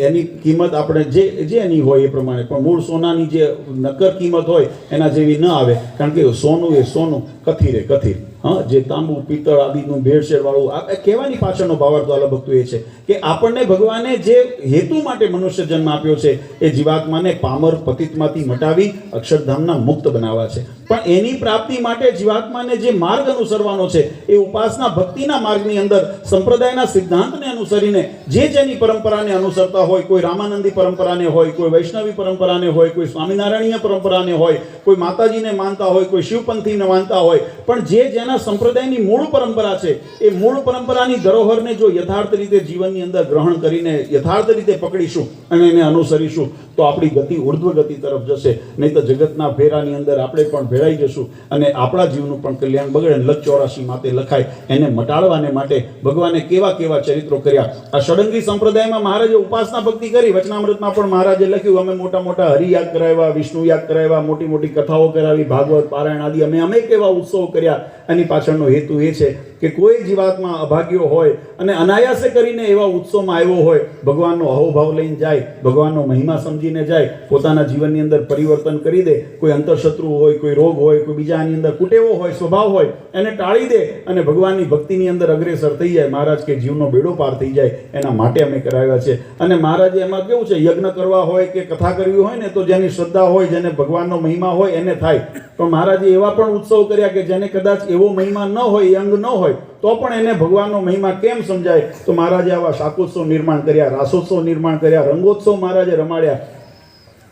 એની કિંમત આપણે જે એની હોય એ પ્રમાણે, પણ મૂળ સોનાની જે નક્કર કિંમત હોય એના જેવી ન આવે. કારણ કે સોનું એ સોનું, કથીર એ કથીર. હા, જે તાંબુ પિત્તળ આદિનું ભેળસેળ વાળું આ કહેવાની પાછળનો ભાવાર્થ વાલા ભક્તો એ છે કે આપણને ભગવાને જે હેતુ માટે મનુષ્ય જન્મ આપ્યો છે એ જીવાત્માને પામર પતિતમાંથી મટાવી અક્ષરધામના મુક્ત બનાવવા છે. પણ એની પ્રાપ્તિ માટે જીવાત્માને જે માર્ગ અનુસરવાનો છે એ ઉપાસના ભક્તિના માર્ગની અંદર સંપ્રદાયના સિદ્ધાંતને અનુસરીને જેની પરંપરાને અનુસરતા હોય, કોઈ રામાનંદી પરંપરાને હોય, કોઈ વૈષ્ણવી પરંપરાને હોય, કોઈ સ્વામિનારાયણીય પરંપરાને હોય, કોઈ માતાજીને માનતા હોય, કોઈ શિવપંથીને માનતા હોય, પણ જેના સંપ્રદાયની મૂળ પરંપરા છે એ મૂળ પરંપરાની ધરોહરને જો યથાર્થ રીતે જીવનની અંદર ગ્રહણ કરીને યથાર્થ રીતે પકડીશું અને એને અનુસરીશું તો આપણી ગતિ ઉર્ધ્વ ગતિ તરફ જશે. નહીં તો જગતના ફેરાની અંદર આપણે પણ ભેળાઈ જશું અને આપણા જીવનું પણ કલ્યાણ બગડે. લખ 84 માતે લખાય. એને મટાડવાને માટે ભગવાને કેવા કેવા ચરિત્રો કર્યા. આ ષડંગી સંપ્રદાયમાં મહારાજે ઉપાસના ભક્તિ કરી. વચનામૃતમાં પણ મહારાજે લખ્યું અમે મોટા મોટા હરિયાગ કરાવ્યા, વિષ્ણુ યાગ કરાવ્યા, મોટી મોટી કથાઓ કરાવી, ભાગવત પારાયણ આદિ અમે કેવા ઉત્સવ કર્યા. એની પાછળનો હેતુ એ છે કે કોઈ જીવાત્મા અભાગ્યો હોય અને અનાયાસે કરીને એવા ઉત્સવમાં આવ્યો હોય, ભગવાનનો અહોભાવ લઈને જાય, ભગવાનનો મહિમા સમજીને જાય, પોતાના જીવનની અંદર પરિવર્તન કરી દે. કોઈ અંતરશત્રુ હોય, કોઈ રોગ હોય, કોઈ બીજાની અંદર કુટેવો હોય, સ્વભાવ હોય, એને ટાળી દે અને ભગવાનની ભક્તિની અંદર અગ્રેસર થઈ જાય. મહારાજ કે જીવનો બેડો પાર થઈ જાય એના માટે અમે કરાવ્યા છે. અને મહારાજે એમાં કેવું છે, યજ્ઞ કરવા હોય કે કથા કરવી હોય ને તો જેની શ્રદ્ધા હોય, જેને ભગવાનનો મહિમા હોય એને થાય. પણ મહારાજે એવા પણ ઉત્સવ કર્યા કે જેને કદાચ એવો મહિમા ન હોય, અંગ ન હોય, તો પણ એને ભગવાનનો મહિમા કેમ સમજાય? તો મહારાજે આવા શાકોત્સવ નિર્માણ કર્યા, રાસોત્સવ નિર્માણ કર્યા, રંગોત્સવ મહારાજે રમાડ્યા.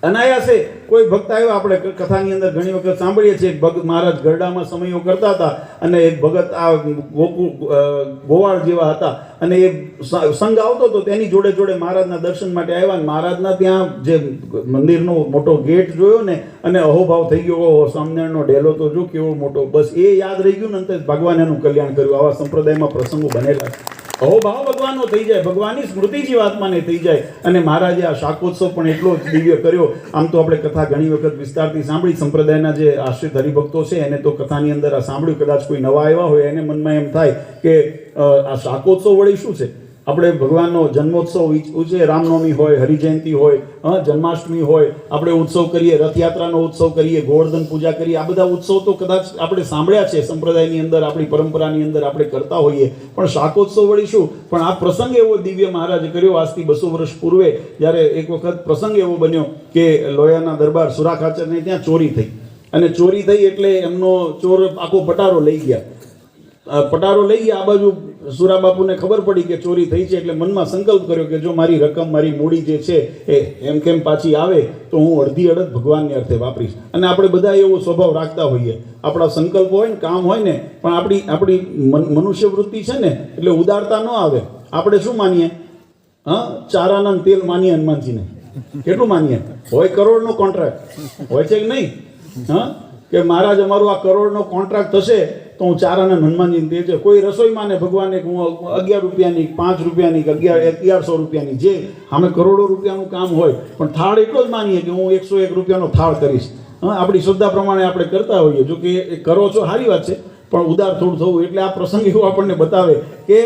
અનાયાસે કોઈ ભક્ત આવ્યો, આપણે કથાની અંદર ઘણી વખત સાંભળીએ છીએ, ભક્ત મહારાજ ગરડામાં સમયો કરતા હતા અને એક ભગત આ ગોવાળ જેવા હતા અને એ સંઘ આવતો હતો તેની જોડે જોડે મહારાજના દર્શન માટે આવ્યા. મહારાજના ત્યાં જે મંદિરનો મોટો ગેટ જોયો ને અને અહોભાવ થઈ ગયો, સ્વામિનારાયણનો ડેલો તો જો કેવો મોટો, બસ એ યાદ રહી ગયું ને અંતે ભગવાન એનું કલ્યાણ કર્યું. આવા સંપ્રદાયમાં પ્રસંગો બનેલા. અહોભાવ ભગવાનનો થઈ જાય, ભગવાનની સ્મૃતિ જીવાત્માને થઈ જાય. અને મહારાજે આ શાકોત્સવ પણ એટલો જ દિવ્ય કર્યો. આમ તો આપણે કથા ઘણી વખત વિસ્તારથી સાંભળી, સંપ્રદાયના જે આશ્રિત હરિભક્તો છે એને તો કથાની અંદર આ સાંભળ્યું. કદાચ કોઈ નવા આવ્યા હોય એને મનમાં એમ થાય કે આ શાકોત્સવ વળી શું છે? આપણે ભગવાનનો જન્મોત્સવ ઉજે, રામનવમી હોય, હરિજયંતિ હોય, જન્માષ્ટમી હોય, આપણે ઉત્સવ કરીએ, રથયાત્રાનો ઉત્સવ કરીએ, ગોવર્ધન પૂજા કરીએ. આ બધા ઉત્સવ તો કદાચ આપણે સાંભળ્યા છે સંપ્રદાયની અંદર, આપણી પરંપરાની અંદર આપણે કરતા હોઈએ. પણ શાકોત્સવ વળી શું? પણ આ પ્રસંગ એવો દિવ્ય મહારાજે કર્યો આજથી 200 વર્ષ પૂર્વે, જ્યારે એક વખત પ્રસંગ એવો બન્યો કે લોયાના દરબાર સુરાખાચરને ત્યાં ચોરી થઈ. અને ચોરી થઈ એટલે એમનો ચોર આખો પટારો લઈ ગયા. પટારો લઈ ગયા. આ બાજુ સુરાબાપુને ખબર પડી કે ચોરી થઈ છે એટલે મનમાં સંકલ્પ કર્યો કે જો મારી રકમ, મારી મૂડી જે છે એ એમ કેમ પાછી આવે તો હું અડધી અડધ ભગવાનને અર્થે વાપરીશ. અને આપણે બધા એવો સ્વભાવ રાખતા હોઈએ. આપણા સંકલ્પ હોય ને, કામ હોય ને, પણ આપણી મનુષ્ય વૃત્તિ છે ને એટલે ઉદારતા ન આવે. આપણે શું માનીએ? ચારાના તેલ માનીએ હનુમાનજીને. કેટલું માનીએ? હોય કરોડનો કોન્ટ્રાક્ટ હોય છે કે નહીં? કે મહારાજ અમારું આ કરોડનો કોન્ટ્રાક્ટ થશે તો હું ચારાના હનુમાનજીને દે છે. કોઈ રસોઈમાં ને ભગવાને હું 11 રૂપિયાની, 5 રૂપિયાની કે 1100 રૂપિયાની, જે અમે કરોડો રૂપિયાનું કામ હોય પણ થાળ એટલો જ માનીએ કે હું 101 રૂપિયાનો થાળ કરીશ. આપણી શ્રદ્ધા પ્રમાણે આપણે કરતા હોઈએ. જો કે કરો છો સારી વાત છે, પણ ઉદાર થોડું થવું. એટલે આ પ્રસંગ એવું આપણને બતાવે કે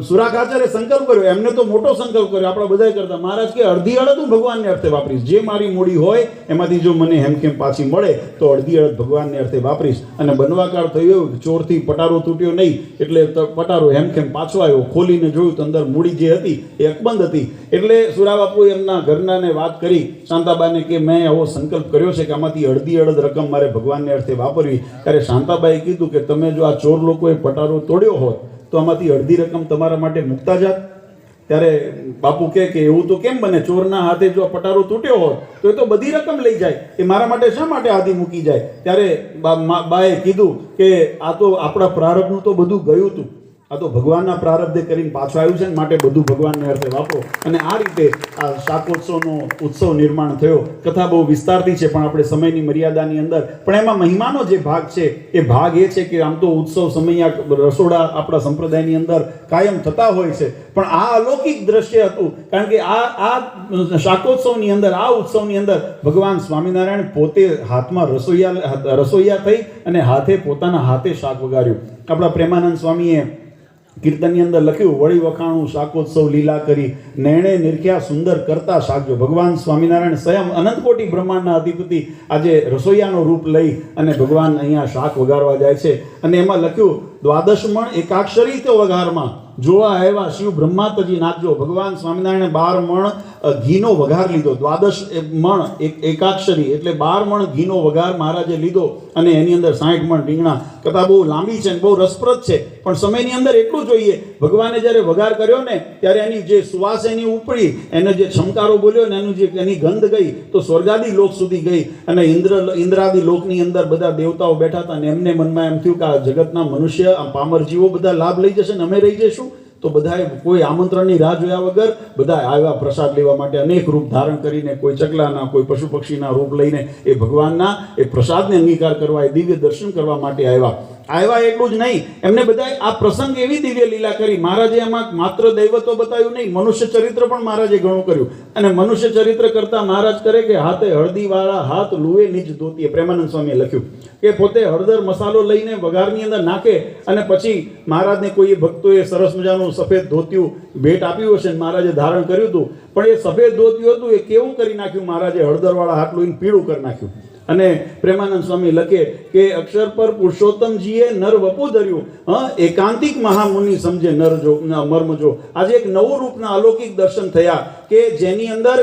સુરાખાચાર્ય સંકલ્પ કર્યો, એમને તો મોટો સંકલ્પ કર્યો, આપણા બધા કરતા. મહારાજ કે અડધી અડધ હું ભગવાનને અર્થે વાપરીશ, જે મારી મૂડી હોય એમાંથી જો મને હેમખેમ પાછી મળે તો અડધી અડધ ભગવાનને અર્થે વાપરીશ. અને બનવાકાળ થયો, ચોરથી પટારો તૂટ્યો નહીં, એટલે પટારો હેમખેમ પાછો આવ્યો. ખોલીને જોયું તો અંદર મૂડી જે હતી એ અકબંધ હતી. એટલે સુરાબાપુએ એમના ઘરનાને વાત કરી, શાંતાબાને, કે મેં એવો સંકલ્પ કર્યો છે કે આમાંથી અડધી અડધ રકમ મારે ભગવાનને અર્થે વાપરવી. ત્યારે શાંતાબાએ કીધું કે તમે જો આ ચોર લોકોએ પટારો તોડ્યો હોત તો આમાંથી અડધી રકમ તમારા માટે મૂકતા જાત. ત્યારે બાપુ કહે કે એવું તો કેમ બને? ચોરના હાથે જો પટારો તૂટ્યો હોત તો એ તો બધી રકમ લઈ જાય, એ મારા માટે શા માટે આધી મૂકી જાય? ત્યારે બાએ કીધું કે આ તો આપણા પ્રારબ્ધનું તો બધું ગયું હતું, આ તો ભગવાનના પ્રારબ્ધે કરીને પાછું આવ્યું છે ને, માટે બધું ભગવાનને અર્થે વાપરો. અને આ રીતે આ શાકોત્સવનો ઉત્સવ નિર્માણ થયો. કથા બહુ વિસ્તારથી છે, પણ આપણે સમયની મર્યાદાની અંદર. પણ એમાં મહિમાનો જે ભાગ છે એ ભાગ એ છે કે આમ તો ઉત્સવ સમય રસોડા આપણા સંપ્રદાયની અંદર કાયમ થતા હોય છે, પણ આ અલૌકિક દ્રશ્ય હતું. કારણ કે આ શાકોત્સવની અંદર, આ ઉત્સવની અંદર ભગવાન સ્વામિનારાયણ પોતે હાથમાં રસોઈયા થઈ અને પોતાના હાથે શાક વગાડ્યું. આપણા પ્રેમાનંદ સ્વામીએ કીર્તનની અંદર લખ્યું, વળી વખાણું શાકોત્સવ લીલા કરી, નૈણે નિરખ્યા સુંદર કરતા શાકજો. ભગવાન સ્વામિનારાયણ સ્વયં અનંતકોટી બ્રહ્માંડના અધિપતિ આજે રસોઈયાનો રૂપ લઈ અને ભગવાન અહીંયા શાક વગાડવા જાય છે. અને એમાં લખ્યું, દ્વાદશ મણ એકાક્ષરી તે વઘારમાં, જોવા આવ્યા શિવ બ્રહ્માતજી નાચજો. ભગવાન સ્વામિનારાયણે 12 મણ ઘીનો વઘાર લીધો. દ્વાદશ મણ એકાક્ષરી એટલે 12 મણ ઘીનો વઘાર મહારાજે લીધો, અને એની અંદર 60 મણ રીંગણા. કથા બહુ લાંબી છે, બહુ રસપ્રદ છે, પણ સમયની અંદર એટલું જોઈએ, ભગવાને જ્યારે વઘાર કર્યો ને ત્યારે એની જે સુવાસ એની ઉપડી, એને જે છમકારો બોલ્યો ને એની ગંધ ગઈ તો સ્વર્ગાદી લોક સુધી ગઈ. અને ઇન્દ્રાદી લોકની અંદર બધા દેવતાઓ બેઠા હતા, અને એમને મનમાં એમ થયું કે આ જગતના મનુષ્ય, આ પામર જીવો બધા લાભ લઈ જશે ને અમે રહી જઈશું. તો બધાએ કોઈ આમંત્રણની રાહ જોયા વગર બધા આવ્યા પ્રસાદ લેવા માટે. અનેક રૂપ ધારણ કરીને, કોઈ ચકલાના, કોઈ પશુ પક્ષીના રૂપ લઈને એ ભગવાનના એ પ્રસાદને અંગીકાર કરવા, એ દિવ્ય દર્શન કરવા માટે આવ્યા. એટલું જ નહીં, એમને બધાએ આ પ્રસંગ એવી દિવ્ય લીલા કરી. મહારાજે એમાં માત્ર દૈવત્વ બતાવ્યું નહીં, મનુષ્ય ચરિત્ર પણ મહારાજે ઘણું કર્યું. અને મનુષ્ય ચરિત્ર કરતા મહારાજ કરે કે હાથે હળદીવાળા હાથ લુએ નિજ ધોતીએ. પ્રેમાનંદ સ્વામીએ લખ્યું કે પોતે હળદર મસાલો લઈને વઘારની અંદર નાખે, અને પછી મહારાજને કોઈ ભક્તોએ સરસ મજાનું સફેદ ધોતિયું ભેટ આપ્યું હશે, મહારાજે ધારણ કર્યું હતું. પણ એ સફેદ ધોતિયું હતું એ કેવું કરી નાખ્યું? મહારાજે હળદરવાળા હાથ લઈને પીળું કરી નાખ્યું. અને પ્રેમાનંદ સ્વામી લખે કે અક્ષર પર પુરુષોત્તમજીએ નર વપુ ધર્યું, એકાંતિક મહામુનિ સમજે નર જો મર્મ જો. આજે એક નવું રૂપના અલૌકિક દર્શન થયા કે જેની અંદર